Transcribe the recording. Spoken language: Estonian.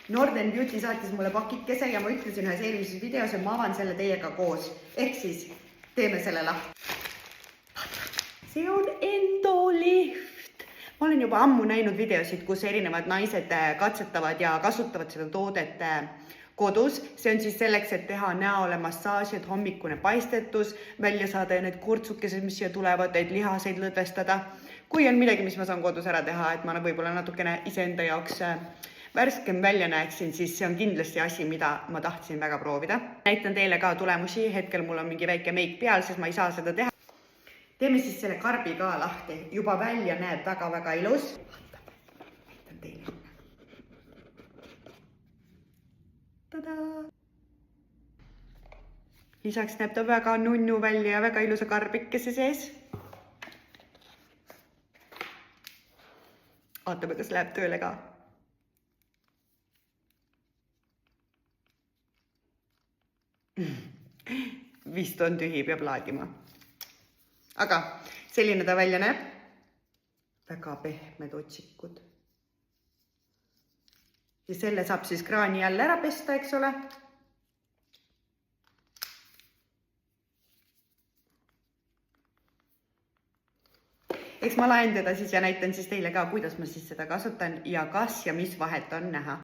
Northern Beauty saatis mulle pakikese ja ma ütlesin ühes eelmises videos, et ma avan selle teiega koos. Ehk siis teeme selle lahti. See on Endolift. Ma olen juba ammu näinud videosid, kus erinevad naised katsetavad ja kasutavad seda toodet kodus. See on siis selleks, et teha näole massaaži, et hommikune paistetus, välja saada need kurtsukesed, mis siia tulevad, et lihaseid lõdvestada. Kui on midagi, mis ma saan kodus ära teha, et ma võib-olla natukene iseenda jaoks värskem välja näeksin, siis see on kindlasti asi, mida ma tahtsin väga proovida. Näitan teile ka tulemusi. Hetkel mul on mingi väike meik peal, sest ma ei saa seda teha. Teeme siis selle karbi ka lahti. Juba välja näeb väga-väga ilus. Näitan teile. Tada! Lisaks näeb ta väga nunnu välja ja väga ilusa karbikese sees. Vaatame, kas läheb tööle ka. Vist on tühi, peab laadima. Aga selline ta välja näeb. Väga pehmed otsikud. Ja selle saab siis kraani all ära pesta, eks ole. Eks ma laen teda siis ja näitan siis teile ka, kuidas ma siis seda kasutan ja kas ja mis vahet on näha.